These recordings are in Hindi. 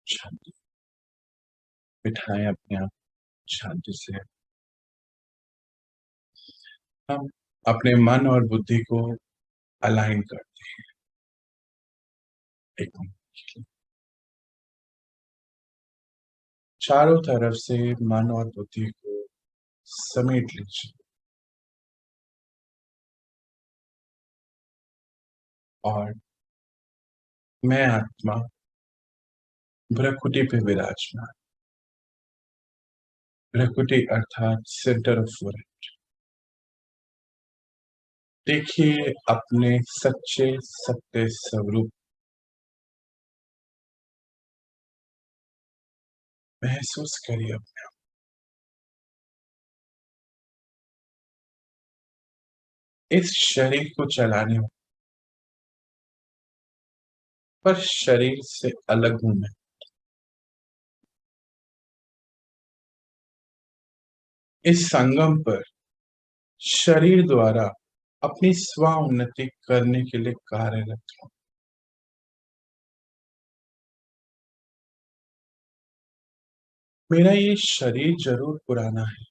शांति बिठाएं अपने आप शांति से। हम अपने मन और बुद्धि को अलाइन करते हैं। एक मिनट, चारों तरफ से मन और बुद्धि को समेट लीजिए और मैं आत्मा भ्रकुटी पे विराजमान। भ्रकुटी अर्थात सेंटर ऑफ फॉरहेड। देखिए अपने सच्चे सत्य स्वरूप, महसूस करिए अपने आप। इस शरीर को चलाने पर शरीर से अलग हूं मैं। इस संगम पर शरीर द्वारा अपनी स्व उन्नति करने के लिए कार्यरत हूं। मेरा ये शरीर जरूर पुराना है,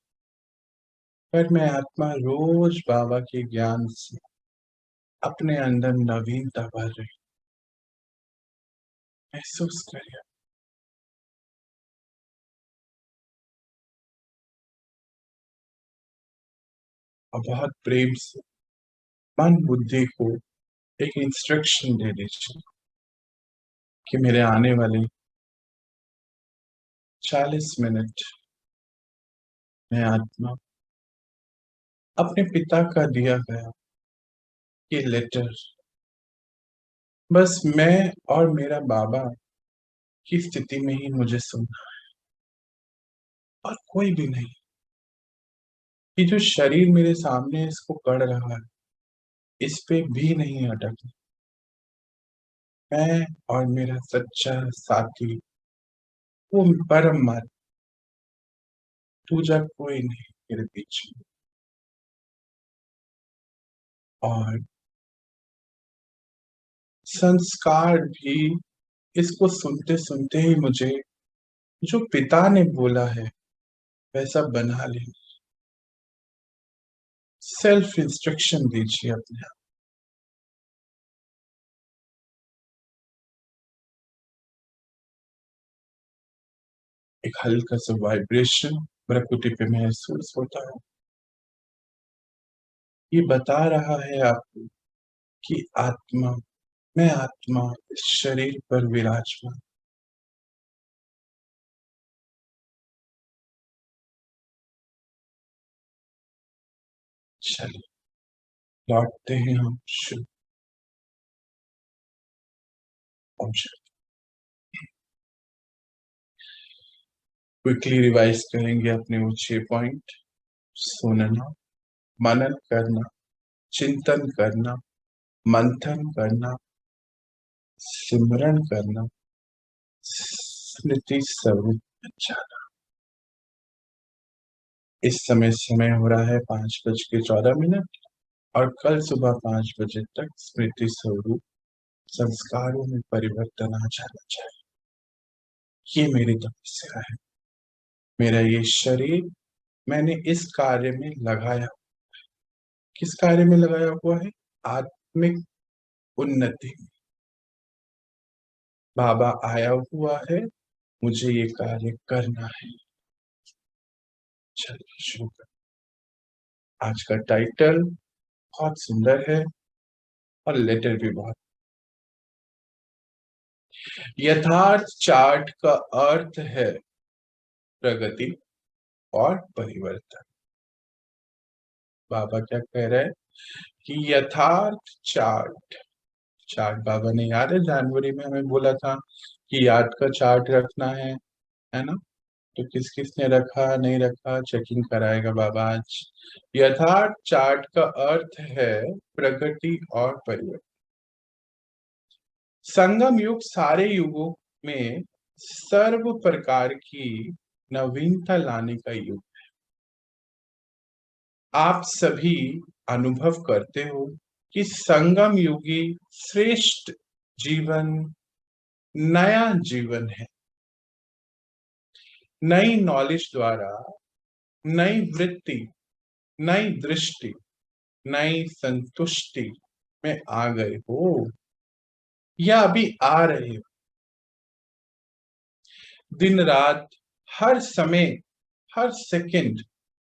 पर मैं आत्मा रोज बाबा के ज्ञान से अपने अंदर नवीनता भर रही। महसूस करिए और बहुत प्रेम से मन बुद्धि को एक इंस्ट्रक्शन दे दीजिए कि मेरे आने वाले 40 मिनट में आत्मा अपने पिता का दिया गया ये लेटर बस मैं और मेरा बाबा की स्थिति में ही मुझे सुनना और कोई भी नहीं। कि जो शरीर मेरे सामने इसको पढ़ रहा है इस पे भी नहीं अटकना। मैं और मेरा सच्चा साथी वो परम मत, दूजा कोई नहीं मेरे बीच में। और संस्कार भी इसको सुनते सुनते ही मुझे जो पिता ने बोला है वैसा बना लेना। सेल्फ इंस्ट्रक्शन दीजिए अपने आप। एक हल्का सा वाइब्रेशन प्रकृति पे महसूस होता है। ये बता रहा है आपको कि आत्मा, मैं आत्मा इस शरीर पर विराजमान। चलिए लौटते हैं हम शुभ अंश। क्विकली रिवाइज करेंगे अपने वो 6 पॉइंट। सुनना, मनन करना, चिंतन करना, मंथन करना, सिमरन करना, स्मृति स्वरूप में जाना। इस समय हो रहा है 5:14 और कल सुबह 5 बजे तक स्मृति स्वरूप संस्कारों में परिवर्तन आ जाना चाहिए। ये मेरी तपस्या है। मेरा ये शरीर मैंने इस कार्य में लगाया। किस कार्य में लगाया हुआ है? आत्मिक उन्नति। बाबा आया हुआ है, मुझे ये कार्य करना है। चलिए शुरू कर। आज का टाइटल बहुत सुंदर है और लेटर भी बहुत। यथार्थ चार्ट का अर्थ है प्रगति और परिवर्तन। बाबा क्या कह रहे हैं कि यथार्थ चार्ट, चार्ट बाबा ने याद है जनवरी में हमें बोला था कि याद का चार्ट रखना है ना? तो किस किस ने रखा नहीं रखा चेकिंग कराएगा बाबा आज। यथार्थ चार्ट का अर्थ है प्रगति और परिवर्तन। संगम युग सारे युगों में सर्व प्रकार की नवीनता लाने का युग। आप सभी अनुभव करते हो कि संगम युगी श्रेष्ठ जीवन नया जीवन है। नई नॉलेज द्वारा नई वृत्ति, नई दृष्टि, नई संतुष्टि में आ गए हो या अभी आ रहे हो? दिन रात, हर समय, हर सेकंड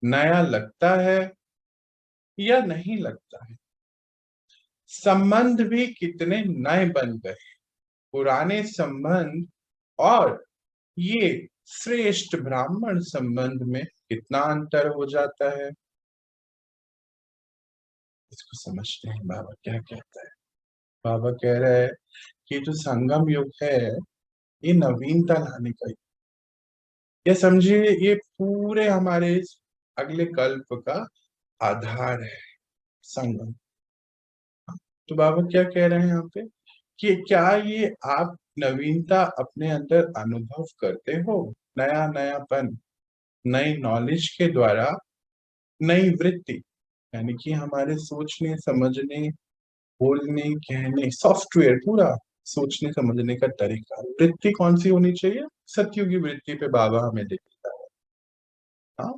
नया लगता है या नहीं लगता है? संबंध भी कितने नए बन गए, पुराने संबंध और ये श्रेष्ठ ब्राह्मण संबंध में कितना अंतर हो जाता है। इसको समझते हैं बाबा क्या कहता है। बाबा कह रहे हैं कि जो संगम युग है ये नवीनता लाने का, ये समझिए ये पूरे हमारे इस अगले कल्प का आधार है, संगम। तो बाबा क्या कह रहे हैं यहाँ पे कि क्या ये आप नवीनता अपने अंदर अनुभव करते हो? नया नयापन, नई नॉलेज के द्वारा नई वृत्ति, यानी कि हमारे सोचने समझने बोलने कहने सॉफ्टवेयर पूरा सोचने समझने का तरीका, वृत्ति कौन सी होनी चाहिए? सत्युगी वृत्ति पे बाबा हमें देखता है। हाँ,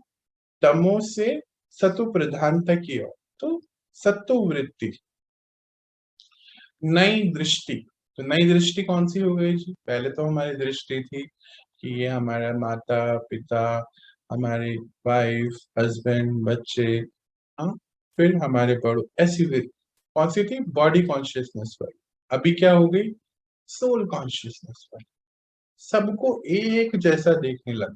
तमो से सतु प्रधानता की ओर, तो सत्व वृत्ति, नई दृष्टि। तो नई दृष्टि कौन सी हो गई जी? पहले तो हमारी दृष्टि थी कि ये हमारा माता पिता, हमारे वाइफ हस्बैंड बच्चे, हाँ, फिर हमारे बड़ों, ऐसी कौन सी थी? बॉडी कॉन्शियसनेस पर। अभी क्या हो गई? सोल कॉन्शियसनेस पर। सबको एक जैसा देखने लगा।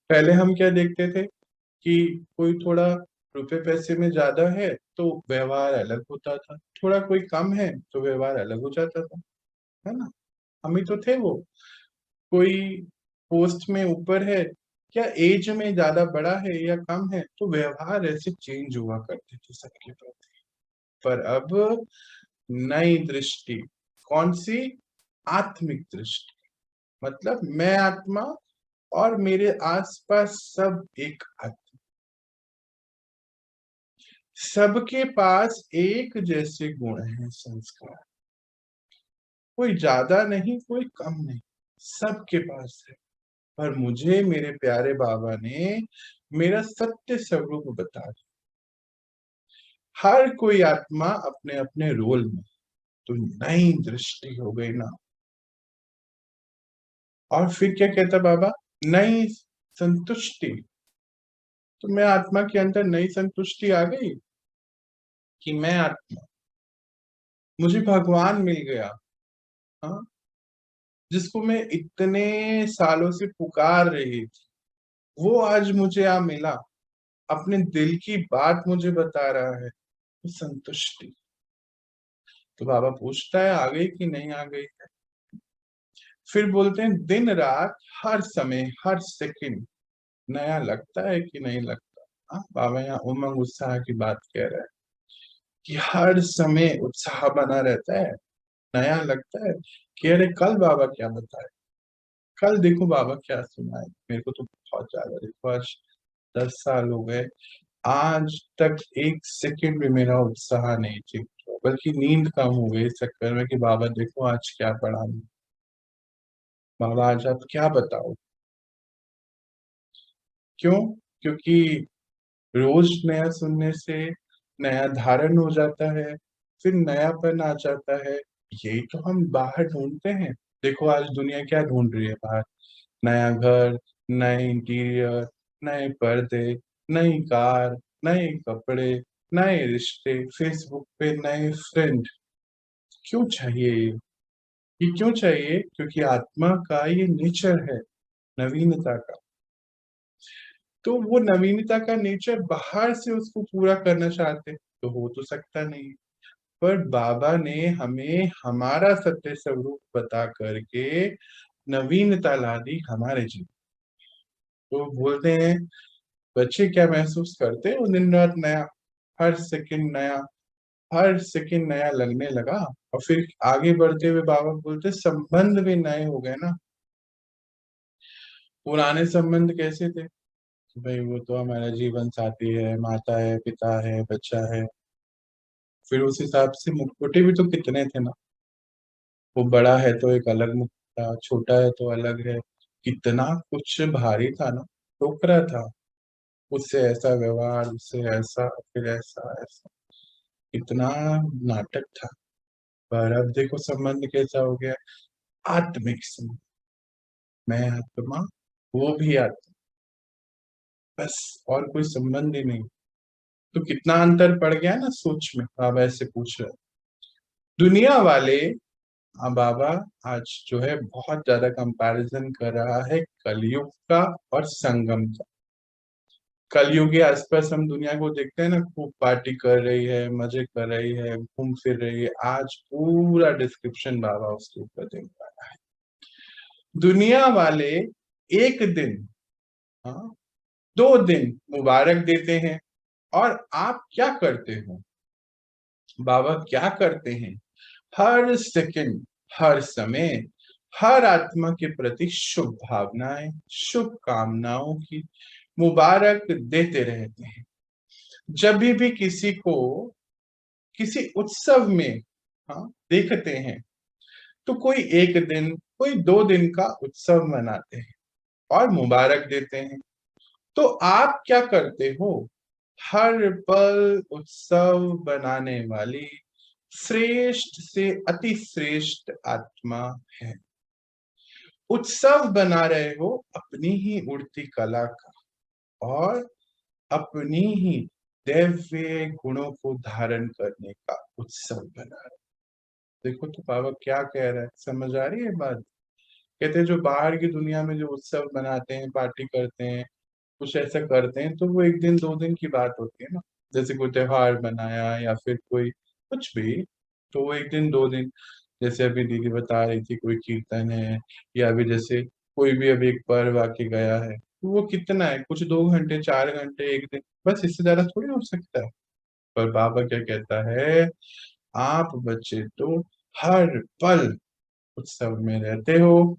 पहले हम क्या देखते थे कि कोई थोड़ा रुपए पैसे में ज्यादा है तो व्यवहार अलग होता था, थोड़ा कोई कम है तो व्यवहार अलग हो जाता था, है ना? हम ही तो थे वो। कोई पोस्ट में ऊपर है, क्या एज में ज्यादा बड़ा है या कम है, तो व्यवहार ऐसे चेंज हुआ करते थे सबके प्रति। पर अब नई दृष्टि, कौन सी? आत्मिक दृष्टि। मतलब मैं आत्मा और मेरे आसपास सब एक आत्मा, सबके पास एक जैसे गुण हैं, संस्कार, कोई ज्यादा नहीं कोई कम नहीं, सबके पास है। पर मुझे मेरे प्यारे बाबा ने मेरा सत्य स्वरूप बता दिया। हर कोई आत्मा अपने अपने रोल में, तो नई दृष्टि हो गई ना। और फिर क्या कहता बाबा? नई संतुष्टि। तो मैं आत्मा के अंदर नई संतुष्टि आ गई कि मैं आत्मा, मुझे भगवान मिल गया। हाँ, जिसको मैं इतने सालों से पुकार रही थी वो आज मुझे आ मिला, अपने दिल की बात मुझे बता रहा है, तो संतुष्टि। तो बाबा पूछता है आ गई कि नहीं आ गई? फिर बोलते हैं दिन रात, हर समय, हर सेकंड नया लगता है कि नहीं लगता? हाँ, बाबा यहाँ उमंग उत्साह की बात कह रहे हैं कि हर समय उत्साह बना रहता है, नया लगता है कि अरे कल बाबा क्या बताए, कल देखो बाबा क्या सुनाए। मेरे को तो बहुत ज्यादा, देखो आज 10 साल हो गए, आज तक एक सेकंड भी मेरा उत्साह नहीं ठीक हुआ, बल्कि नींद कम हो गई इस चक्कर में कि बाबा देखो आज क्या पढ़ा, बाबा आज आप क्या बताओ। क्यों? क्योंकि रोज नया सुनने से नया धारण हो जाता है, फिर नयापन आ जाता है। यही तो हम बाहर ढूंढते हैं। देखो आज दुनिया क्या ढूंढ रही है बाहर? नया घर, नए इंटीरियर, नए पर्दे, नई कार, नए कपड़े, नए रिश्ते, फेसबुक पे नए फ्रेंड। क्यों चाहिए ये क्यों चाहिए? क्योंकि आत्मा का ये नेचर है, नवीनता का। तो वो नवीनता का नेचर बाहर से उसको पूरा करना चाहते तो हो तो सकता नहीं। पर बाबा ने हमें हमारा सत्य स्वरूप बता करके नवीनता ला दी हमारे जीवन। तो बोलते हैं बच्चे क्या महसूस करते हैं? वो दिन रात नया, हर सेकंड नया, हर सेकंड नया लगने लगा। और फिर आगे बढ़ते हुए बाबा बोलते संबंध भी नए हो गए ना। पुराने संबंध कैसे थे? भाई वो तो हमारा जीवन साथी है, माता है, पिता है, बच्चा है। फिर उस हिसाब से मुखौटे भी तो कितने थे ना। वो बड़ा है तो एक अलग मुखौटा, छोटा है तो अलग है, कितना कुछ भारी था ना, टोकरा था, उससे ऐसा व्यवहार, उससे ऐसा, फिर ऐसा ऐसा, कितना नाटक था। पर अब देखो संबंध कैसा हो गया, आत्मिक संबंध। मैं आत्मा, वो भी आत्मा, बस और कोई संबंध ही नहीं। तो कितना अंतर पड़ गया ना सोच में। बाबा ऐसे पूछ रहे, दुनिया वाले, बाबा आज जो है बहुत ज्यादा कंपैरिजन कर रहा है कलयुग का और संगम का। कलयुग के आसपास हम दुनिया को देखते हैं ना, खूब पार्टी कर रही है, मजे कर रही है, घूम फिर रही है। आज पूरा डिस्क्रिप्शन बाबा उसके ऊपर देने वाला है। दुनिया वाले एक दिन, हाँ, 2 दिन मुबारक देते हैं, और आप क्या करते हो? बाबा क्या करते हैं? हर सेकंड, हर समय, हर आत्मा के प्रति शुभ भावनाएं, शुभ कामनाओं की मुबारक देते रहते हैं। जब भी किसी को किसी उत्सव में, हाँ, देखते हैं, तो कोई एक दिन, कोई 2 दिन का उत्सव मनाते हैं और मुबारक देते हैं। तो आप क्या करते हो? हर पल उत्सव बनाने वाली श्रेष्ठ से अति श्रेष्ठ आत्मा है। उत्सव बना रहे हो अपनी ही उड़ती कला का, और अपनी ही दिव्य गुणों को धारण करने का उत्सव बना रहे। देखो तो बाबा क्या कह रहा है, समझ आ रही है बात? कहते हैं जो बाहर की दुनिया में जो उत्सव बनाते हैं, पार्टी करते हैं, कुछ ऐसा करते हैं, तो वो एक दिन 2 दिन की बात होती है ना। जैसे कोई त्योहार मनाया या फिर कोई कुछ भी, तो वो एक दिन 2 दिन। जैसे अभी दीदी बता रही थी कोई कीर्तन है, या अभी जैसे कोई भी अभी एक पर्व आके गया है, तो वो कितना है, कुछ 2 घंटे 4 घंटे, एक दिन, बस, इससे ज्यादा थोड़ी हो सकता है। पर बाबा क्या कहता है, आप बच्चे तो हर पल उत्सव में रहते हो,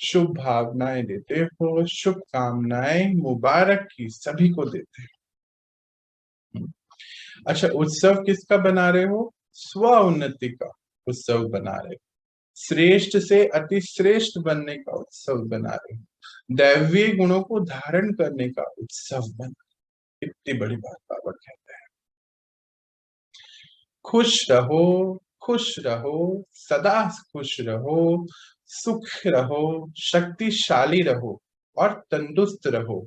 शुभ भावनाएं देते हो, शुभकामनाएं मुबारक की सभी को देते हो। अच्छा, उत्सव किसका बना रहे हो? स्व उन्नति का उत्सव बना रहे हो, श्रेष्ठ से अति श्रेष्ठ बनने का उत्सव बना रहे हो, दैवीय गुणों को धारण करने का उत्सव बना। इतनी बड़ी बात बाबा कहते हैं। खुश रहो, खुश रहो, सदा खुश रहो, सुख रहो, शक्तिशाली रहो और तंदुरुस्त रहो।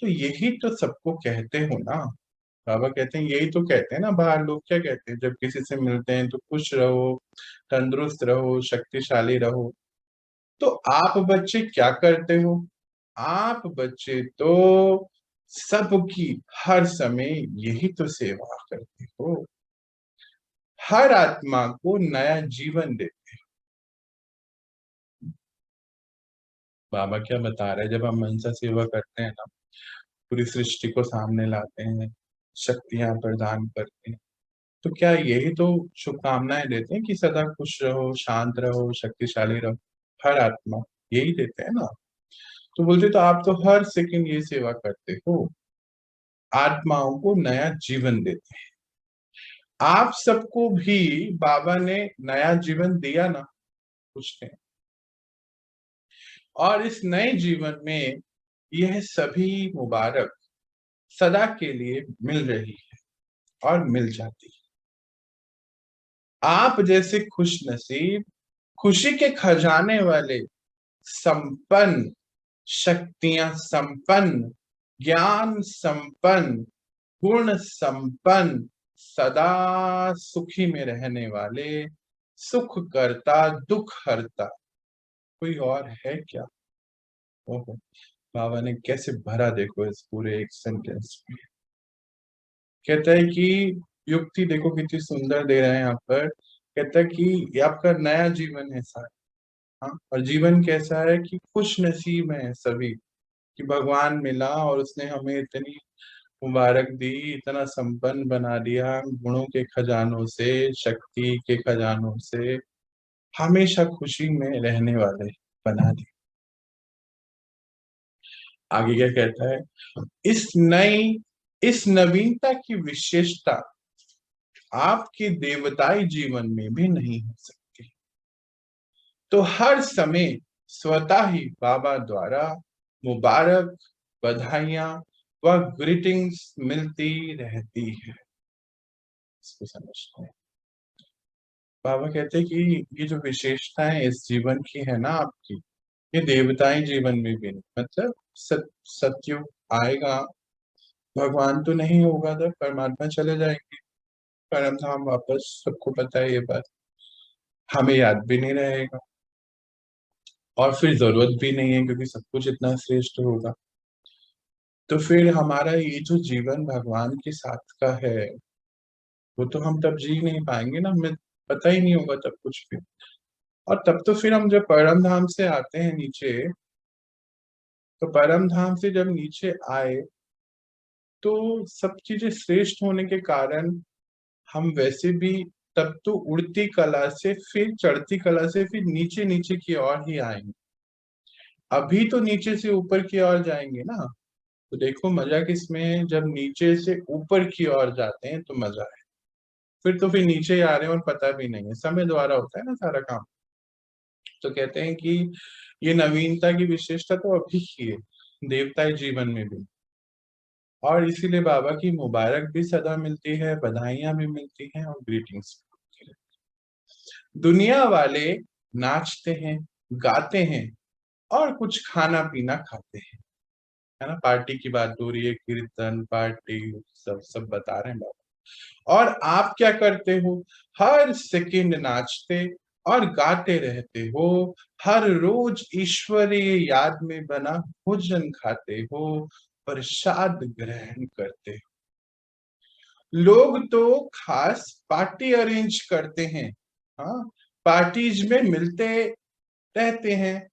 तो यही तो सबको कहते हो ना। बाबा कहते हैं यही तो कहते हैं ना। बाहर लोग क्या कहते हैं जब किसी से मिलते हैं, तो खुश रहो, तंदुरुस्त रहो, शक्तिशाली रहो। तो आप बच्चे क्या करते हो? आप बच्चे तो सबकी हर समय यही तो सेवा करते हो, हर आत्मा को नया जीवन देते। बाबा क्या बता रहे हैं, जब हम मनसा सेवा करते हैं ना, पूरी सृष्टि को सामने लाते हैं, शक्तियां प्रदान करते हैं, तो क्या यही तो शुभकामनाएं देते हैं कि सदा खुश रहो, शांत रहो, शक्तिशाली रहो? हर आत्मा यही देते हैं ना। तो बोलते तो आप तो हर सेकंड ये सेवा करते हो, आत्माओं को नया जीवन देते हैं। आप सबको भी बाबा ने नया जीवन दिया ना, कुछ ने। और इस नए जीवन में यह सभी मुबारक सदा के लिए मिल रही है और मिल जाती है। आप जैसे खुश नसीब, खुशी के खजाने वाले, संपन्न, शक्तियां संपन्न, ज्ञान संपन्न, गुण संपन्न, सदा सुखी में रहने वाले, सुख करता दुख हरता कोई और है क्या? ओहो, बाबा ने कैसे भरा देखो इस पूरे एक सेंटेंस में। कहता है कि युक्ति देखो कितनी सुंदर दे रहे हैं यहाँ पर। कहता है कि ये आपका नया जीवन है सारा। हाँ, और जीवन कैसा है कि खुश नसीब है सभी, कि भगवान मिला और उसने हमें इतनी मुबारक दी, इतना संपन्न बना दिया गुणों के खजानों से, शक्ति के खजानों से, हमेशा खुशी में रहने वाले बना दिया। आगे क्या कहता है, इस नवीनता की विशेषता आपके देवताई जीवन में भी नहीं हो सकती। तो हर समय स्वतः ही बाबा द्वारा मुबारक, बधाइयां व ग्रीटिंग्स मिलती रहती है। इसको समझते हैं। बाबा कहते हैं कि ये जो विशेषताएं इस जीवन की है ना आपकी, ये देवताएं जीवन में भी नहीं, मतलब सत्युग आएगा, भगवान तो नहीं होगा, तो परमात्मा चले जाएंगे परम धाम वापस, सबको पता है ये बात, हमें याद भी नहीं रहेगा और फिर जरूरत भी नहीं है क्योंकि सब कुछ इतना श्रेष्ठ होगा। तो फिर हमारा ये जो जीवन भगवान के साथ का है, वो तो हम तब जी नहीं पाएंगे ना, हमें पता ही नहीं होगा तब कुछ भी। और तब तो फिर हम जब परम धाम से आते हैं नीचे, तो परम धाम से जब नीचे आए तो सब चीजें श्रेष्ठ होने के कारण हम वैसे भी तब तो उड़ती कला से फिर चढ़ती कला से फिर नीचे नीचे की ओर ही आएंगे। अभी तो नीचे से ऊपर की ओर जाएंगे ना, तो देखो मजा किसमें है, जब नीचे से ऊपर की ओर जाते हैं तो मजा है। फिर नीचे ही आ रहे हैं और पता भी नहीं है, समय द्वारा होता है ना सारा काम। तो कहते हैं कि ये नवीनता की विशेषता तो अभी की है, देवताएं जीवन में भी। और इसीलिए बाबा की मुबारक भी सदा मिलती है, बधाइयां भी मिलती हैं और ग्रीटिंग्स भी मिलती है। दुनिया वाले नाचते हैं, गाते हैं और कुछ खाना पीना खाते हैं, है ना, पार्टी की बात हो रही है, कीर्तन पार्टी सब सब बता रहे हैं बाबा। और आप क्या करते हो, हर सेकंड नाचते और गाते रहते हो, हर रोज ईश्वरीय याद में बना भोजन खाते हो, प्रसाद ग्रहण करते हो। लोग तो खास पार्टी अरेंज करते हैं, हाँ, पार्टीज में मिलते रहते हैं।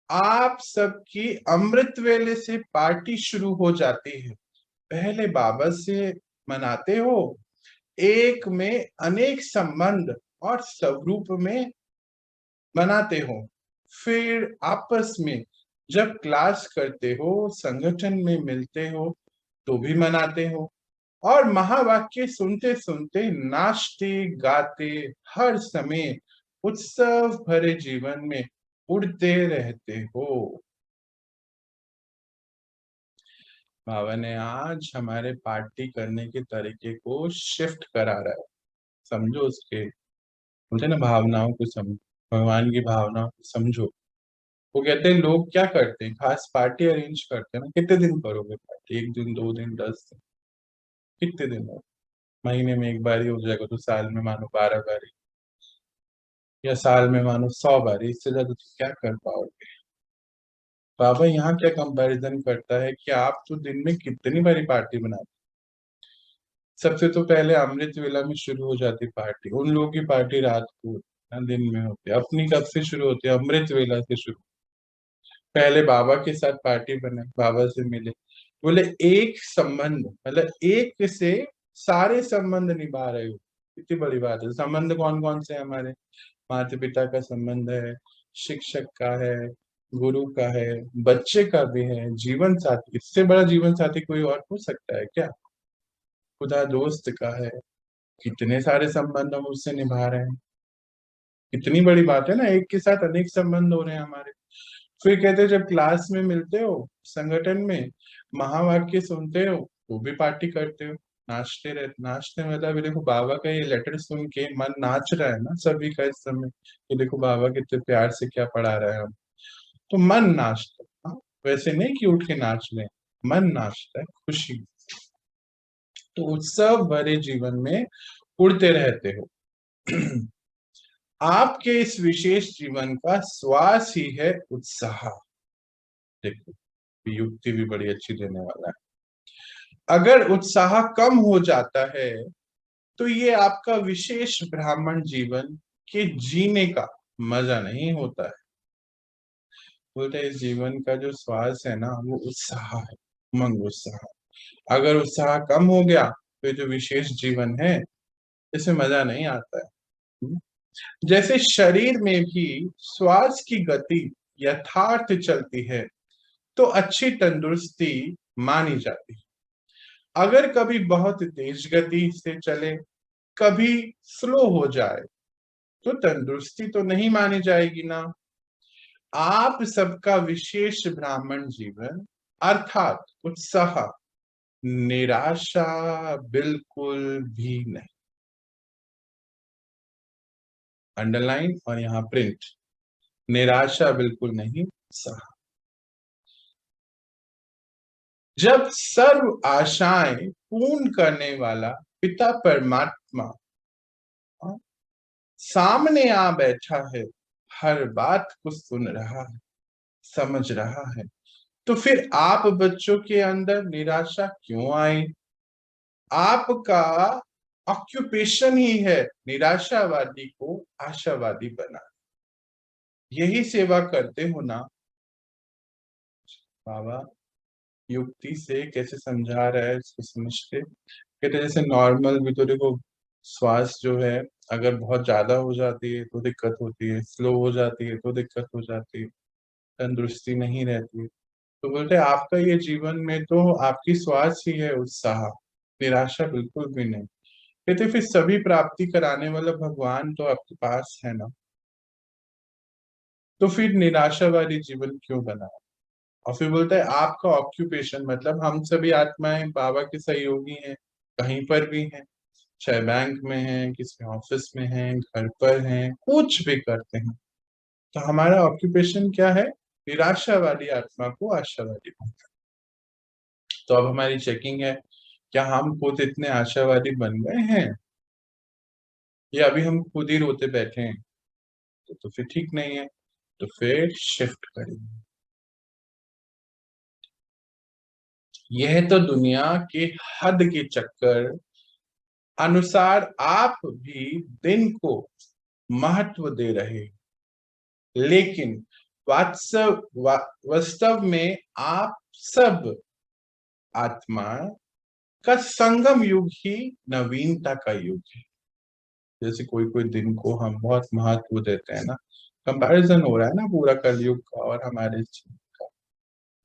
आप सबकी अमृत वेले से पार्टी शुरू हो जाती है। पहले बाबा से मनाते हो, एक में अनेक संबंध और स्वरूप में मनाते हो, फिर आपस में जब क्लास करते हो, संगठन में मिलते हो तो भी मनाते हो, और महावाक्य सुनते सुनते नाचते गाते हर समय उत्सव भरे जीवन में उड़ते रहते हो। बाबा ने आज हमारे पार्टी करने के तरीके को शिफ्ट करा रहा है, समझो उसके, बोलते ना भावनाओं को समझो, भगवान की भावनाओं को समझो। वो कहते हैं लोग क्या करते हैं, खास पार्टी अरेंज करते हैं ना, कितने दिन करोगे पार्टी, एक दिन, 2 दिन, 10 दिन, कितने दिन हो, महीने में एक बार ही हो जाएगा, तो साल में मानो 12 बारी, या साल में मानो 100 बारी, इससे ज्यादा तो क्या कर पाओगे। बाबा यहाँ क्या कंपैरिजन करता है कि आप तो दिन में कितनी बारी पार्टी बनाते। सबसे तो पहले अमृत वेला में शुरू हो जाती पार्टी, उन लोगों की पार्टी रात को दिन में होती है, अपनी कब से शुरू होती है, अमृत वेला से शुरू। पहले बाबा के साथ पार्टी बने, बाबा से मिले, बोले एक संबंध, मतलब एक से सारे संबंध निभा रहे हो, कितनी बड़ी बात है। संबंध कौन कौन से हमारे, माता पिता का संबंध है, शिक्षक का है, गुरु का है, बच्चे का भी है, जीवन साथी, इससे बड़ा जीवन साथी कोई और हो सकता है क्या, खुदा दोस्त का है, कितने सारे संबंध हम उससे निभा रहे हैं, कितनी बड़ी बात है ना, एक के साथ अनेक संबंध हो रहे हैं हमारे। फिर कहते हैं जब क्लास में मिलते हो, संगठन में महावाक्य सुनते हो तो भी पार्टी करते हो, नाचते रहते, नाचते मतलब ये देखो बाबा का ये लेटर सुन के मन नाच रहा है ना सभी का इस समय, ये देखो बाबा कितने प्यार से क्या पढ़ा रहे हैं हम, तो मन नाचता है, हाँ? वैसे नहीं कि उठ के नाच रहे हैं, मन नाचता है खुशी। तो उत्सव भरे जीवन में उड़ते रहते हो। आपके इस विशेष जीवन का श्वास ही है उत्साह। देखो युक्ति भी बड़ी अच्छी देने वाला है। अगर उत्साह कम हो जाता है तो ये आपका विशेष ब्राह्मण जीवन के जीने का मजा नहीं होता है। बोलते इस जीवन का जो श्वास है ना, वो उत्साह है, उमंग उत्साह। अगर उत्साह कम हो गया तो ये जो विशेष जीवन है इसमें मजा नहीं आता है। जैसे शरीर में भी श्वास की गति यथार्थ चलती है तो अच्छी तंदुरुस्ती मानी जाती है। अगर कभी बहुत तेज गति से चले, कभी स्लो हो जाए, तो तंदुरुस्ती तो नहीं मानी जाएगी ना। आप सबका विशेष ब्राह्मण जीवन अर्थात उत्साह, निराशा बिल्कुल भी नहीं। अंडरलाइन और यहाँ प्रिंट, निराशा बिल्कुल नहीं, उत्साह। जब सर्व आशाएं पूर्ण करने वाला पिता परमात्मा सामने आ बैठा है, हर बात को सुन रहा है, समझ रहा है, तो फिर आप बच्चों के अंदर निराशा क्यों आई? आपका ऑक्यूपेशन ही है निराशावादी को आशावादी बना। यही सेवा करते हो ना बाबा? युक्ति से कैसे समझा रहा है इसको समझते। कहते जैसे नॉर्मल भी तो देखो, श्वास जो है अगर बहुत ज्यादा हो जाती है तो दिक्कत होती है, स्लो हो जाती है तो दिक्कत हो जाती है, तंदुरुस्ती नहीं रहती है। तो बोलते आपका ये जीवन में तो आपकी श्वास ही है उत्साह, निराशा बिल्कुल भी नहीं। कहते फिर सभी प्राप्ति कराने वाला भगवान तो आपके पास है ना, तो फिर निराशा वाली जीवन क्यों बना? और फिर बोलता है आपका ऑक्यूपेशन, मतलब हम सभी आत्माएं बाबा के सहयोगी हैं, कहीं पर भी हैं, चाहे बैंक में हैं, किसी ऑफिस में हैं, घर पर हैं, कुछ भी करते हैं, तो हमारा ऑक्यूपेशन क्या है? निराशा वाली आत्मा को आशावादी बनाना। तो अब हमारी चेकिंग है, क्या हम खुद इतने आशावादी बन गए हैं या अभी हम खुद ही रोते बैठे हैं? तो फिर ठीक नहीं है, तो फिर शिफ्ट करेंगे। यह तो दुनिया के हद के चक्कर अनुसार आप भी दिन को महत्व दे रहे, लेकिन वास्तव में आप सब आत्मा का संगम युग ही नवीनता का युग है। जैसे कोई कोई दिन को हम बहुत महत्व देते हैं ना, कंपैरिजन हो रहा है ना पूरा कलयुग का और हमारे जीवन का।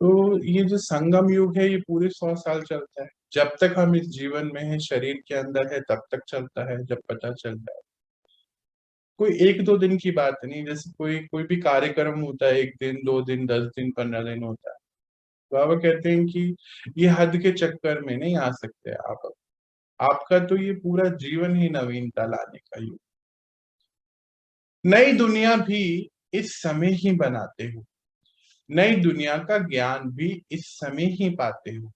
तो ये जो संगम युग है ये पूरे 100 साल चलता है। जब तक हम इस जीवन में है, शरीर के अंदर है, तब तक चलता है, जब पता चलता है। कोई एक दो दिन की बात नहीं, जैसे कोई कोई भी कार्यक्रम होता है, 1 दिन 2 दिन 10 दिन 15 दिन होता है। बाबा कहते हैं कि ये हद के चक्कर में नहीं आ सकते आप। आपका तो ये पूरा जीवन ही नवीनता लाने का युग। नई दुनिया भी इस समय ही बनाते हो, नई दुनिया का ज्ञान भी इस समय ही पाते हो।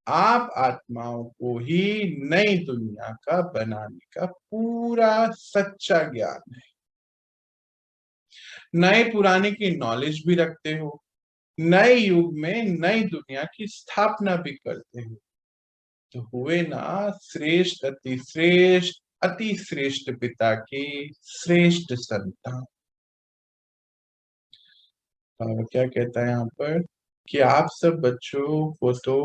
आप आत्माओं को ही नई दुनिया का बनाने का पूरा सच्चा ज्ञान है। नए पुराने की नॉलेज भी रखते हो, नए युग में नई दुनिया की स्थापना भी करते हो। तो हुए ना अति श्रेष्ठ पिता की श्रेष्ठ संतान। और क्या कहता है यहाँ पर कि आप सब बच्चों को तो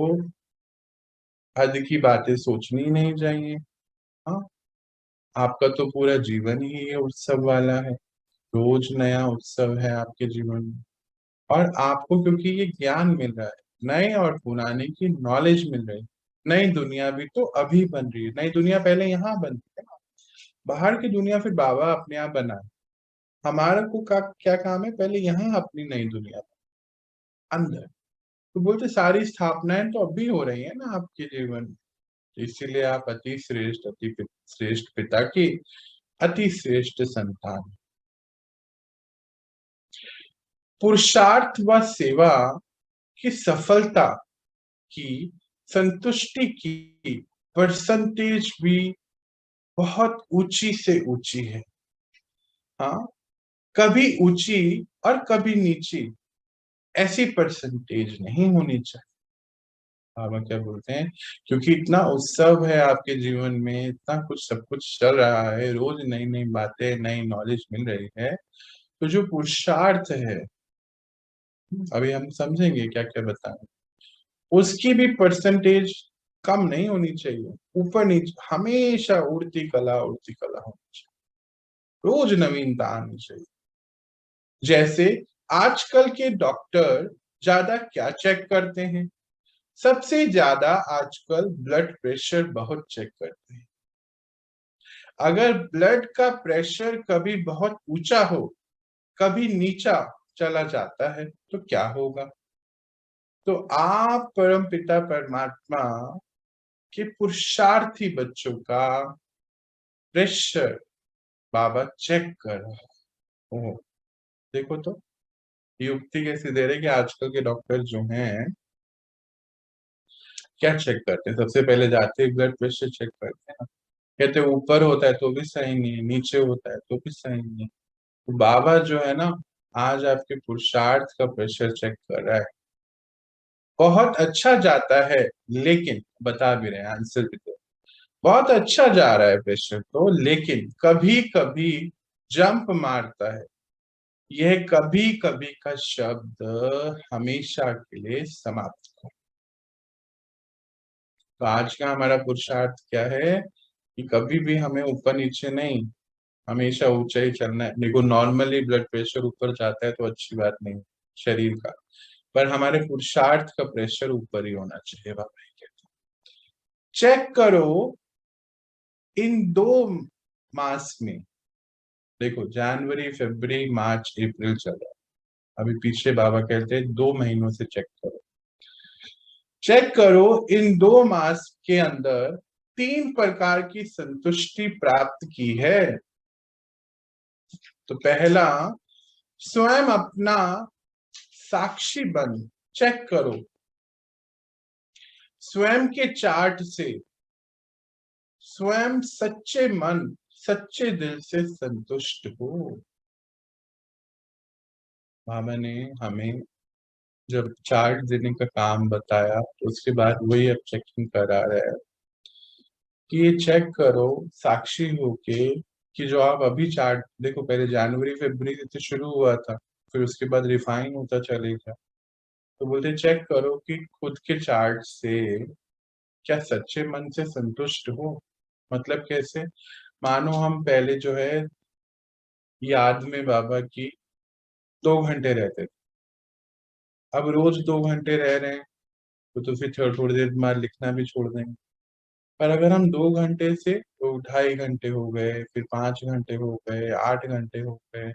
हद की बातें सोचनी ही नहीं चाहिए। हाँ, आपका तो पूरा जीवन ही ये उत्सव वाला है, रोज नया उत्सव है आपके जीवन में। और आपको क्योंकि ये ज्ञान मिल रहा है, नए और पुराने की नॉलेज मिल रही है। नई दुनिया भी तो अभी बन रही है, नई दुनिया पहले यहाँ बनती है ना, बाहर की दुनिया फिर बाबा अपने आप बनाए। हमारा को क्या काम है? पहले यहाँ अपनी नई दुनिया अंदर। तो बोलते सारी स्थापनाएं तो अभी हो रही है ना आपके जीवन में। तो इसीलिए आप श्रेष्ठ पिता की अति श्रेष्ठ संतान। पुरुषार्थ व सेवा की सफलता की संतुष्टि की परसेंटेज भी बहुत ऊंची से ऊंची है। हाँ, कभी ऊंची और कभी नीची, ऐसी परसेंटेज नहीं होनी चाहिए। बाबा क्या बोलते हैं, क्योंकि इतना उत्सव है आपके जीवन में, इतना कुछ सब कुछ चल रहा है, रोज नई नई बातें नई नॉलेज मिल रही है, तो जो पुरुषार्थ है अभी हम समझेंगे क्या क्या बताएं, उसकी भी परसेंटेज कम नहीं होनी चाहिए, ऊपर नीचे हमेशा उड़ती कला होनी चाहिए, रोज नवीनता आनी चाहिए। जैसे आजकल के डॉक्टर ज्यादा क्या चेक करते हैं? सबसे ज्यादा आजकल ब्लड प्रेशर बहुत चेक करते हैं। अगर ब्लड का प्रेशर कभी बहुत ऊंचा हो, कभी नीचा, चला जाता है तो क्या होगा? तो आप परम पिता परमात्मा के पुरुषार्थी बच्चों का प्रेशर बाबा चेक कर रहा है। ओह, देखो तो युक्ति कैसे दे रहे कि आजकल के डॉक्टर जो हैं क्या चेक करते हैं? सबसे पहले जाते हैं ब्लड प्रेशर चेक करते हैं ना। कहते हैं ऊपर होता है तो भी सही नहीं है, नीचे होता है तो भी सही नहीं है। तो बाबा जो है ना, आज आपके पुरुषार्थ का प्रेशर चेक कर रहा है। बहुत अच्छा जाता है, लेकिन बता भी रहे हैं, आंसर भी दे, बहुत अच्छा जा रहा है प्रेशर तो, लेकिन कभी कभी जंप मारता है। यह कभी कभी का शब्द हमेशा के लिए समाप्त हो। तो आज का हमारा पुरुषार्थ क्या है कि कभी भी हमें ऊपर नीचे नहीं, हमेशा ऊंचा ही चलना है। देखो नॉर्मली ब्लड प्रेशर ऊपर जाता है तो अच्छी बात नहीं शरीर का, पर हमारे पुरुषार्थ का प्रेशर ऊपर ही होना चाहिए। बाबा ये कहते हैं चेक करो इन 2 मास में। देखो जनवरी फरवरी मार्च अप्रैल चल रहा है, अभी पीछे बाबा कहते हैं 2 महीनों से चेक करो। चेक करो इन 2 मास के अंदर 3 प्रकार की संतुष्टि प्राप्त की है। तो पहला, स्वयं अपना साक्षी बन चेक करो, स्वयं के चार्ट से स्वयं सच्चे मन सच्चे दिल से संतुष्ट हो। बाबा ने हमें जब चार्ट देने का काम बताया तो उसके बाद वही अब चेकिंग करा रहा है कि ये चेक करो साक्षी होके कि जो आप अभी चार्ट देखो, पहले जनवरी फरवरी से तो शुरू हुआ था, फिर उसके बाद रिफाइन होता चलेगा। तो बोलते चेक करो कि खुद के चार्ट से क्या सच्चे मन से संतुष्ट हो। मतलब कैसे? मानो हम पहले जो है याद में बाबा की 2 घंटे रहते थे, अब रोज 2 घंटे रह रहे हैं तो फिर थोड़ी थोड़ी देर बाद लिखना भी छोड़ देंगे। पर अगर हम 2 घंटे से तो 2.5 घंटे हो गए, फिर 5 घंटे हो गए, 8 घंटे हो गए,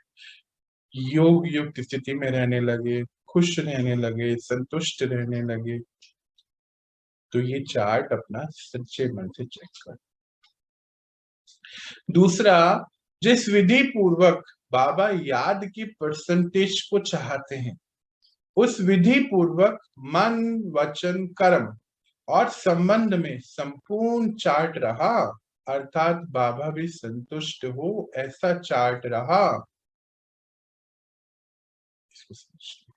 योग युक्त स्थिति में रहने लगे, खुश रहने लगे, संतुष्ट रहने लगे, तो ये चार्ट अपना सच्चे मन से चेक कर। दूसरा, जिस विधि पूर्वक बाबा याद की परसेंटेज को चाहते हैं, उस विधि पूर्वक मन वचन कर्म और संबंध में संपूर्ण चार्ट रहा, अर्थात बाबा भी संतुष्ट हो ऐसा चार्ट रहा। इसको समझना।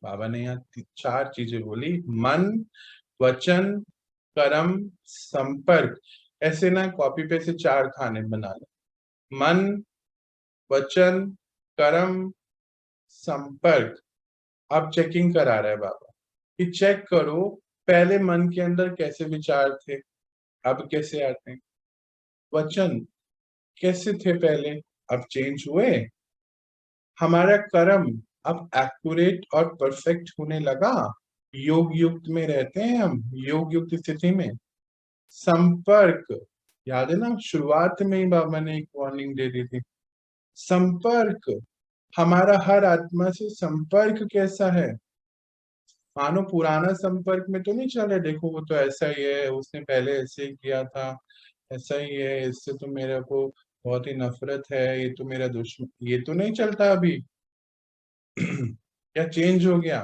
बाबा ने यहाँ 4 चीजें बोली, मन वचन कर्म संपर्क। ऐसे ना कॉपी पे से 4 खाने बना ले, मन वचन कर्म संपर्क। अब चेकिंग करा रहा है बाबा कि चेक करो पहले मन के अंदर कैसे विचार थे, अब कैसे आते हैं। वचन कैसे थे पहले, अब चेंज हुए। हमारा कर्म अब एक्यूरेट और परफेक्ट होने लगा, योग युक्त में रहते हैं हम, योग युक्त स्थिति में। संपर्क, याद है ना शुरुआत में ही बाबा ने एक वार्निंग दे दी थी। संपर्क, हमारा हर आत्मा से संपर्क कैसा है? मानो पुराना संपर्क में तो नहीं चल रहा, देखो वो तो ऐसा ही है, उसने पहले ऐसे ही किया था, ऐसा ही है, इससे तो मेरे को बहुत ही नफरत है, ये तो मेरा दुश्मन, ये तो नहीं चलता अभी। क्या चेंज हो गया?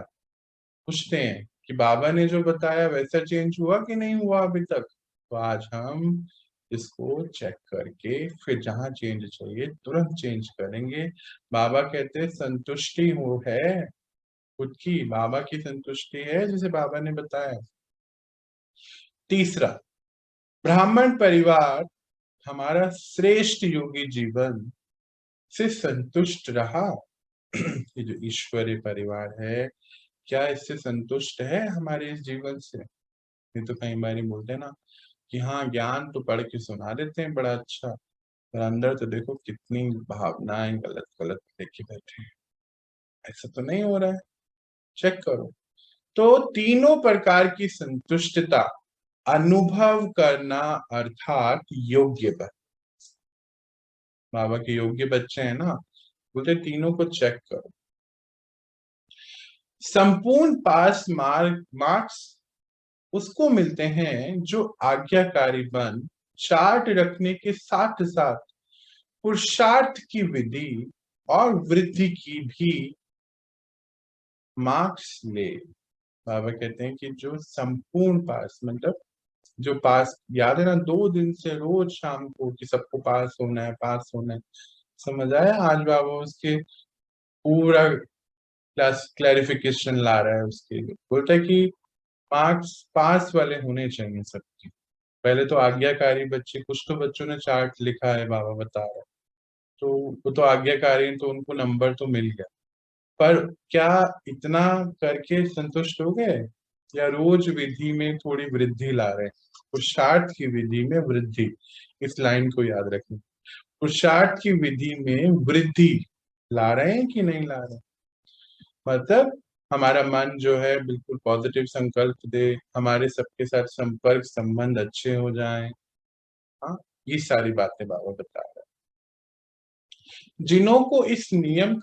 पूछते हैं कि बाबा ने जो बताया वैसा चेंज हुआ कि नहीं हुआ अभी तक। तो आज हम इसको चेक करके फिर जहां चेंज चाहिए तुरंत चेंज करेंगे। बाबा कहते हैं संतुष्टि हो है खुद की, बाबा की संतुष्टि है जिसे बाबा ने बताया। तीसरा, ब्राह्मण परिवार हमारा श्रेष्ठ योगी जीवन से संतुष्ट रहा। ये जो ईश्वरीय परिवार है, क्या इससे संतुष्ट है हमारे इस जीवन से? ये तो कई बार बोलते हैं ना कि हाँ ज्ञान तो पढ़ के सुना देते हैं बड़ा अच्छा, पर अंदर तो देखो कितनी भावनाएं गलत गलत लेके बैठे हैं। ऐसा तो नहीं हो रहा है, चेक करो। तो तीनों प्रकार की संतुष्टता अनुभव करना, अर्थात योग्य बन। बाबा के योग्य बच्चे हैं ना, बोलते तीनों को चेक करो। संपूर्ण पास मार्क्स उसको मिलते हैं जो आज्ञाकारी बन चार्ट रखने के साथ साथ पुरुषार्थ की विधि और वृद्धि की भी मार्क्स ले। बाबा कहते हैं कि जो संपूर्ण पास मतलब जो पास, याद है ना 2 दिन से रोज शाम को कि सबको पास होना है, पास होना है। समझ आया? आज बाबा उसके पूरा क्लास क्लैरिफिकेशन ला रहा है उसके लिए। बोलता है कि मार्क्स पास वाले होने चाहिए सबके। पहले तो आज्ञाकारी बच्चे, कुछ तो बच्चों ने चार्ट लिखा है बाबा बता रहे हैं, तो वो तो आज्ञाकारी हैं, तो उनको नंबर तो मिल गया। पर क्या इतना करके संतुष्ट हो गए, या रोज विधि में थोड़ी वृद्धि ला रहे हैं? पुरुषार्थ की विधि में वृद्धि, इस लाइन को याद रखें। पुरुषार्थ की विधि में वृद्धि ला रहे हैं कि नहीं ला रहे हैं? मतलब हमारा मन जो है बिल्कुल पॉजिटिव संकल्प दे, हमारे सबके साथ संपर्क संबंध अच्छे हो जाएं। हाँ, ये सारी बातें बाबा बता रहे हैं। जिन्होंने इस नियम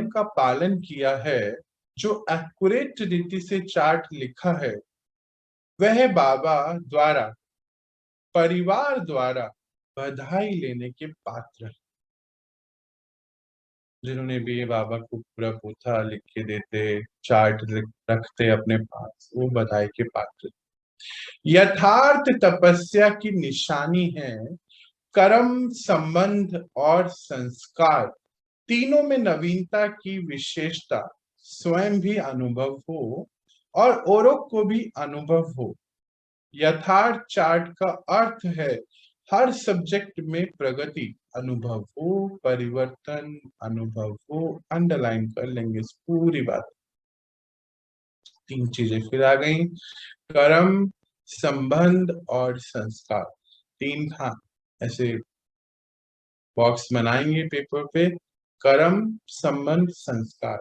का पालन किया है, जो एक्यूरेट रीति से चार्ट लिखा है, वह बाबा द्वारा, परिवार द्वारा बधाई लेने के पात्र है। जिन्होंने भी ये बाबा को पूरा पोथा लिख के देते, चार्ट रखते अपने पास, वो बधाई के पात्र। यथार्थ तपस्या की निशानी है कर्म, संबंध और संस्कार, तीनों में नवीनता की विशेषता स्वयं भी अनुभव हो और औरों को भी अनुभव हो। यथार्थ चार्ट का अर्थ है हर सब्जेक्ट में प्रगति अनुभव हो, परिवर्तन अनुभव हो। अंडरलाइन कर लेंगे इस पूरी बात। 3 चीजें फिर आ गई, कर्म, संबंध और संस्कार। 3 था, ऐसे बॉक्स बनाएंगे पेपर पे। कर्म, संबंध, संस्कार।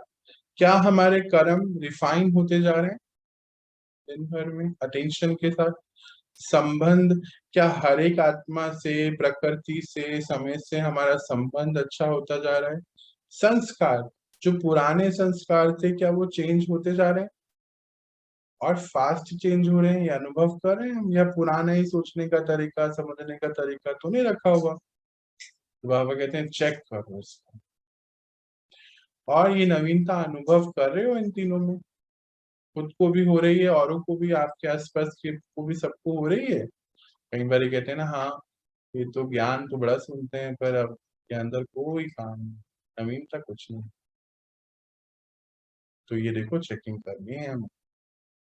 क्या हमारे कर्म रिफाइन होते जा रहे हैं दिन भर में अटेंशन के साथ? संबंध, क्या हर एक आत्मा से, प्रकृति से, समय से हमारा संबंध अच्छा होता जा रहा है? संस्कार, जो पुराने संस्कार थे क्या वो चेंज होते जा रहे हैं और फास्ट चेंज हो रहे हैं? या अनुभव कर रहे हैं हम, या पुराना ही सोचने का तरीका, समझने का तरीका तो नहीं रखा हुआ? तो बाबा कहते हैं चेक करो इसको, और ये नवीनता अनुभव कर रहे हो इन तीनों में? खुद को भी हो रही है, औरों को भी, आपके आसपास के को भी, सबको हो रही है? कई बार कहते हैं ना, हाँ ये तो ज्ञान तो बड़ा सुनते हैं पर अब के अंदर कोई काम नहीं, नवीनता कुछ नहीं। तो ये देखो चेकिंग करनी है हमें,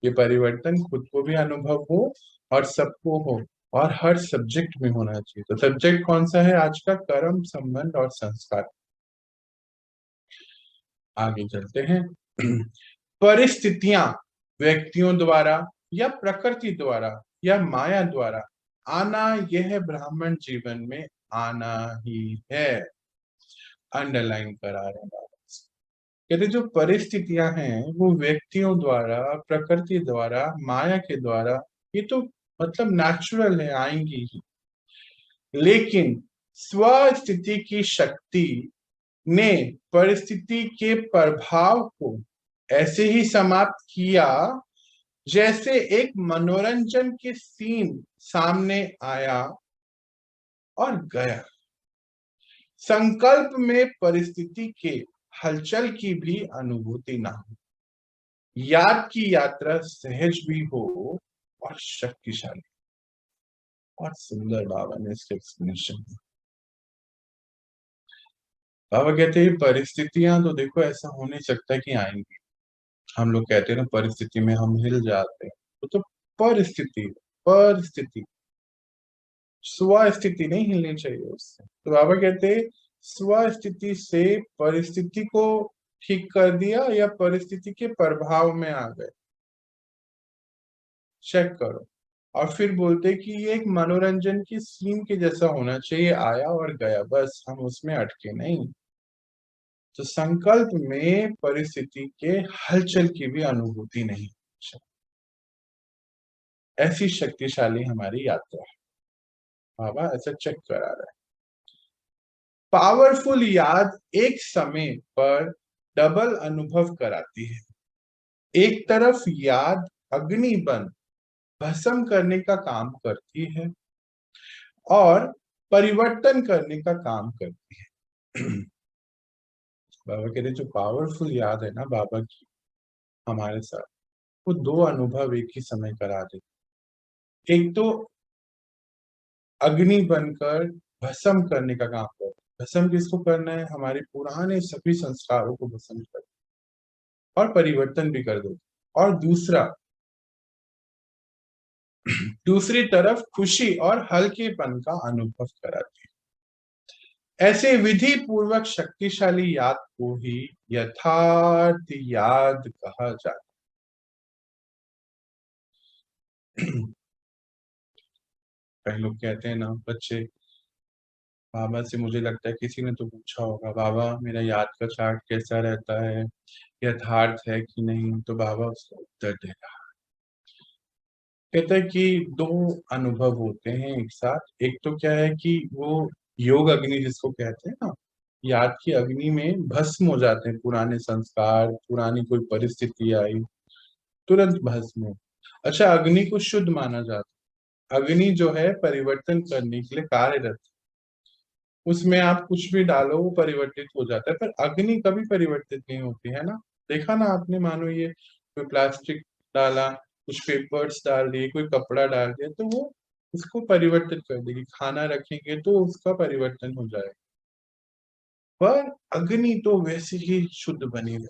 ये परिवर्तन खुद को भी अनुभव हो और सबको हो, और हर सब्जेक्ट में होना चाहिए। तो सब्जेक्ट कौन सा है आज का? कर्म, संबंध और संस्कार। आगे चलते हैं। परिस्थितियां व्यक्तियों द्वारा या प्रकृति द्वारा या माया द्वारा आना, यह ब्राह्मण जीवन में आना ही है। अंडरलाइन करा रहे हैं। कहते जो परिस्थितियां हैं वो व्यक्तियों द्वारा, प्रकृति द्वारा, माया के द्वारा, ये तो मतलब नेचुरल है, आएंगी ही। लेकिन स्वस्थिति की शक्ति ने परिस्थिति के प्रभाव को ऐसे ही समाप्त किया जैसे एक मनोरंजन के सीन सामने आया और गया। संकल्प में परिस्थिति के हलचल की भी अनुभूति ना हो, याद की यात्रा सहज भी हो और शक्तिशाली। और सुंदर बाबा ने इसका एक्सप्लेनेशन दिया। बाबा कहते हैं परिस्थितियां तो देखो ऐसा हो नहीं सकता कि आएंगी। हम लोग कहते हैं ना परिस्थिति में हम हिल जाते हैं, तो परिस्थिति, परिस्थिति, स्वस्थिति नहीं हिलनी चाहिए उससे। तो बाबा कहते हैं स्वस्थिति से परिस्थिति को ठीक कर दिया या परिस्थिति के प्रभाव में आ गए, चेक करो। और फिर बोलते कि ये एक मनोरंजन की सीन के जैसा होना चाहिए, आया और गया, बस हम उसमें अटके नहीं। तो संकल्प में परिस्थिति के हलचल की भी अनुभूति नहीं, ऐसी शक्तिशाली हमारी यात्रा है। बाबा ऐसा चेक करा रहा है। पावरफुल याद एक समय पर डबल अनुभव कराती है। एक तरफ याद अग्नि बन भस्म करने का काम करती है और परिवर्तन करने का काम करती है। बाबा कहते हैं जो पावरफुल याद है ना बाबा की हमारे साथ, वो दो अनुभव एक ही समय करा देती। एक तो अग्नि बनकर भस्म करने का काम करती है। भस्म किसको करना है? हमारे पुराने सभी संस्कारों को भस्म कर और परिवर्तन भी कर दो। और दूसरी तरफ खुशी और हल्केपन का अनुभव कराती है। ऐसे विधि पूर्वक शक्तिशाली याद को ही यथार्थ याद कहा जाता है। कई लोग कहते हैं ना बच्चे, बाबा से मुझे लगता है किसी ने तो पूछा होगा, बाबा मेरा याद का चार्ट कैसा रहता है, यथार्थ है कि नहीं? तो बाबा उसका उत्तर दे रहा कहता है कि दो अनुभव होते हैं एक साथ। एक तो क्या है कि वो योग अग्नि जिसको कहते हैं ना, याद की अग्नि में भस्म हो जाते हैं पुराने संस्कार, पुरानी कोई परिस्थिति आई तुरंत भस्म हो। अच्छा, अग्नि को शुद्ध माना जाता है। अग्नि जो है परिवर्तन करने के लिए कार्यरत, उसमें आप कुछ भी डालो वो परिवर्तित हो जाता है। पर अग्नि कभी परिवर्तित नहीं होती है ना। देखा ना आपने, मानो ये कोई प्लास्टिक डाला, कुछ पेपर्स डाल दिए, कोई कपड़ा डाल दिया, तो वो उसको परिवर्तित कर देगी। खाना रखेंगे तो उसका परिवर्तन हो जाएगा, पर अग्नि तो वैसे ही शुद्ध बनी रहे।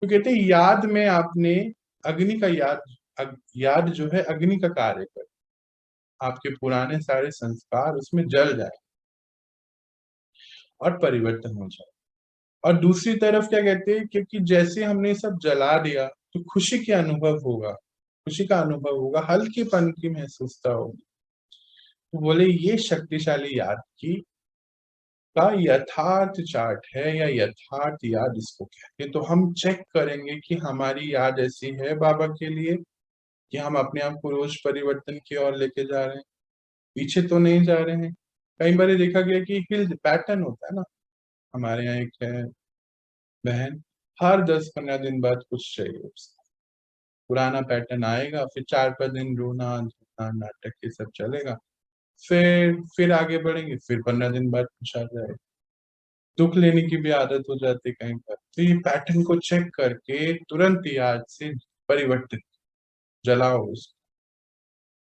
तो कहते हैं याद में आपने अग्नि का याद जो है अग्नि का कार्य कर, आपके पुराने सारे संस्कार उसमें जल जाए और परिवर्तन हो जाए। और दूसरी तरफ क्या कहते हैं, क्योंकि जैसे हमने सब जला दिया तो खुशी के अनुभव होगा, खुशी का अनुभव होगा, हल्कीपन की महसूसता होगी। तो बोले ये शक्तिशाली याद की का यथार्थ चार्ट है या यथार्थ याद इसको कहते हैं। तो हम चेक करेंगे कि हमारी याद ऐसी है बाबा के लिए कि हम अपने आप को रोज परिवर्तन की ओर लेके जा रहे हैं, पीछे तो नहीं जा रहे हैं। कई बार देखा गया कि हिल पैटर्न होता है ना, हमारे यहाँ एक है बहन, हर 10-15 दिन बाद कुछ चाहिए उसको, पुराना पैटर्न आएगा, फिर 4-5 दिन रोना धोना नाटक ये सब चलेगा, फिर आगे बढ़ेंगे, फिर 15 दिन बाद कुछ आ जाएगा। दुख लेने की भी आदत हो जाती है कहीं पर। तो ये पैटर्न को चेक करके तुरंत याद से परिवर्तित जलाओ उसको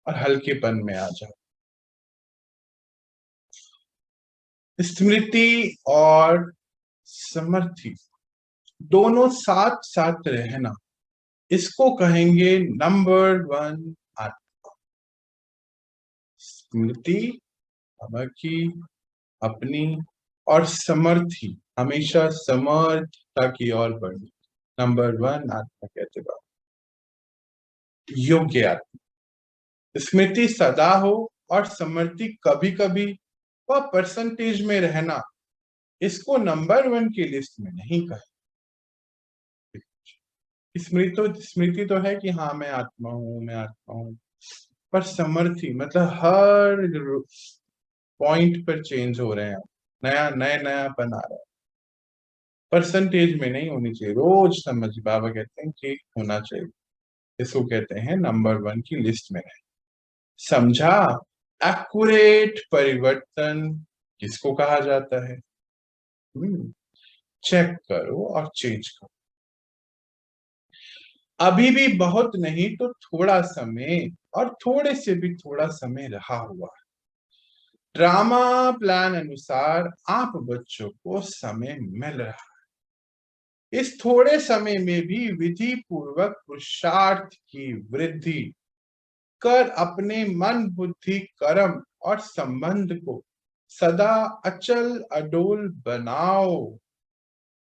और हल्केपन में आ जाओ। स्मृति और समर्थि दोनों साथ साथ रहना, इसको कहेंगे नंबर 1 आत्मा। स्मृति बाबा की, अपनी, और समर्थी हमेशा समर्थता की ओर बढ़ी, नंबर 1 आत्मा कहते बाबा। योग्य आत्मा, स्मृति सदा हो और समर्थी कभी कभी वह परसेंटेज में रहना, इसको नंबर 1 की लिस्ट में नहीं कहे। स्मृति तो है कि हाँ मैं आत्मा हूँ, मैं आत्मा हूँ, पर समर्थी मतलब हर पॉइंट पर चेंज हो रहे हैं, नयापन आ रहा है। परसेंटेज में नहीं होनी चाहिए, रोज समझ बाबा कहते हैं कि होना चाहिए। इसको कहते हैं नंबर 1 की लिस्ट में रहे। समझा? एक्यूरेट परिवर्तन किसको कहा जाता है? चेक करो और चेंज करो। अभी भी बहुत नहीं तो थोड़ा समय, और थोड़े से भी थोड़ा समय रहा हुआ है। ड्रामा प्लान अनुसार आप बच्चों को समय मिल रहा है। इस थोड़े समय में भी विधि पूर्वक पुरुषार्थ की वृद्धि कर अपने मन बुद्धि कर्म और संबंध को सदा अचल अडोल बनाओ।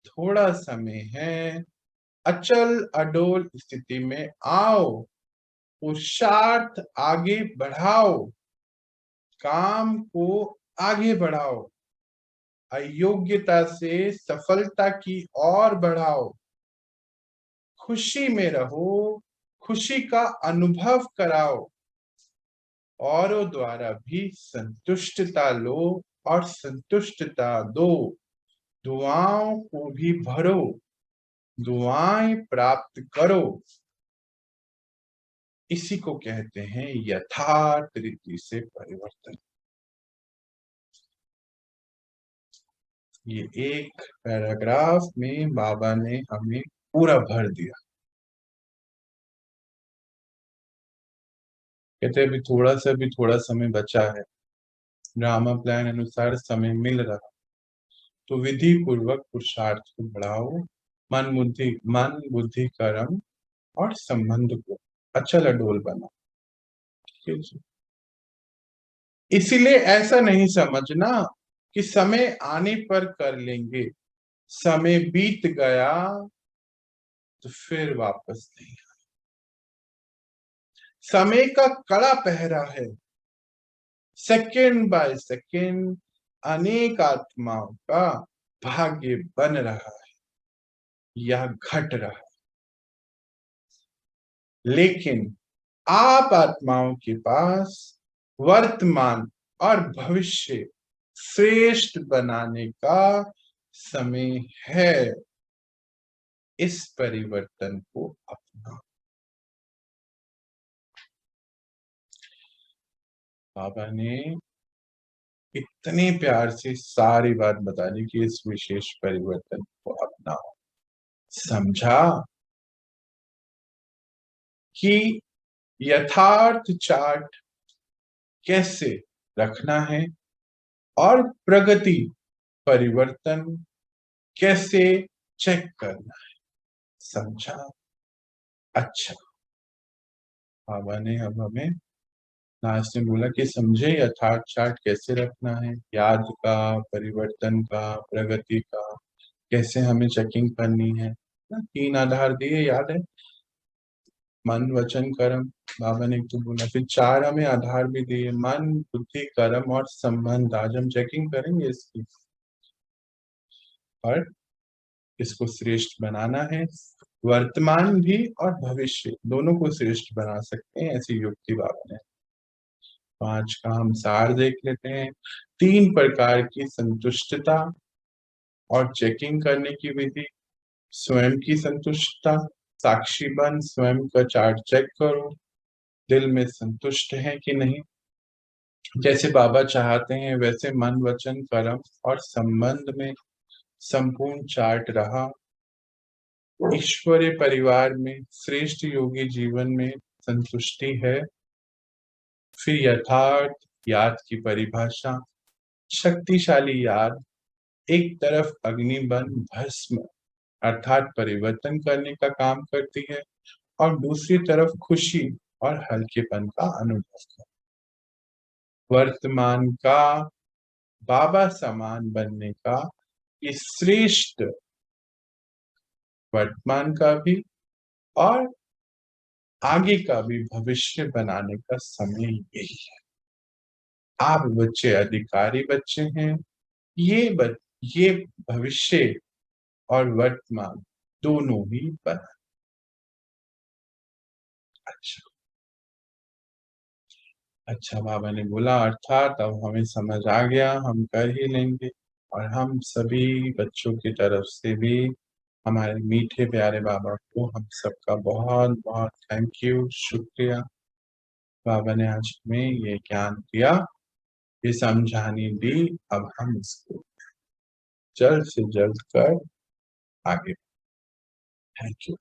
थोड़ा समय है, अचल अडोल स्थिति में आओ, पुरुषार्थ आगे बढ़ाओ, काम को आगे बढ़ाओ, अयोग्यता से सफलता की ओर बढ़ाओ, खुशी में रहो, खुशी का अनुभव कराओ, औरों द्वारा भी संतुष्टता लो और संतुष्टता दो, दुआओं को भी भरो, दुआएं प्राप्त करो। इसी को कहते हैं यथार्थ रीति से परिवर्तन। ये एक पैराग्राफ में बाबा ने हमें पूरा भर दिया। कहते अभी थोड़ा समय बचा है, ड्रामा प्लान अनुसार समय मिल रहा, तो विधि पूर्वक पुरुषार्थ को बढ़ाओ, मन बुद्धि कर्म और संबंध को अच्छा लडोल बनाओ। ठीक है जी। इसीलिए ऐसा नहीं समझना कि समय आने पर कर लेंगे, समय बीत गया तो फिर वापस नहीं। समय का कड़ा पहरा है, सेकेंड बाय सेकेंड अनेक आत्माओं का भाग्य बन रहा है या घट रहा है। लेकिन आप आत्माओं के पास वर्तमान और भविष्य श्रेष्ठ बनाने का समय है। इस परिवर्तन को अपनाओ। बाबा ने इतने प्यार से सारी बात बता दी कि इस विशेष परिवर्तन को अपनाओ। समझा कि यथार्थ चार्ट कैसे रखना है और प्रगति परिवर्तन कैसे चेक करना है। समझा? अच्छा, बाबा ने अब हमें लास्ट में बोला कि समझे यथार्थ चार्ट कैसे रखना है, याद का, परिवर्तन का, प्रगति का, कैसे हमें चेकिंग करनी है ना। 3 आधार दिए, याद है, मन वचन कर्म। बाबा ने तो बोला, फिर 4 हमें आधार भी दिए, मन बुद्धि कर्म और संबंध। आज हम चेकिंग करेंगे इसकी, और इसको श्रेष्ठ बनाना है। वर्तमान भी और भविष्य दोनों को श्रेष्ठ बना सकते हैं, ऐसी युक्ति बाबा ने। 5 का हम सार देख लेते हैं। 3 प्रकार की संतुष्टता और चेकिंग करने की विधि। स्वयं की संतुष्टता, साक्षी बन स्वयं का चार्ट चेक करो, दिल में संतुष्ट है कि नहीं, जैसे बाबा चाहते हैं वैसे मन वचन कर्म और संबंध में संपूर्ण चार्ट रहा। ईश्वरीय परिवार में श्रेष्ठ योगी जीवन में संतुष्टि है। फिर यथार्थ याद की परिभाषा, शक्तिशाली याद एक तरफ अग्निबन भस्म अर्थात परिवर्तन करने का काम करती है, और दूसरी तरफ खुशी और हल्केपन का अनुभव करती है। वर्तमान का बाबा समान बनने का ये श्रेष्ठ वर्तमान का भी और आगे का भी भविष्य बनाने का समय यही है। आप बच्चे अधिकारी बच्चे हैं। ये भविष्य और वर्तमान दोनों ही बना। अच्छा, बाबा ने बोला अर्थात अब हमें समझ आ गया, हम कर ही लेंगे। और हम सभी बच्चों की तरफ से भी हमारे मीठे प्यारे बाबा को हम सबका बहुत बहुत थैंक यू, शुक्रिया। बाबा ने आज हमें ये ज्ञान दिया, ये समझानी दी। अब हम इसको जल्द से जल्द कर आगे। Thank you.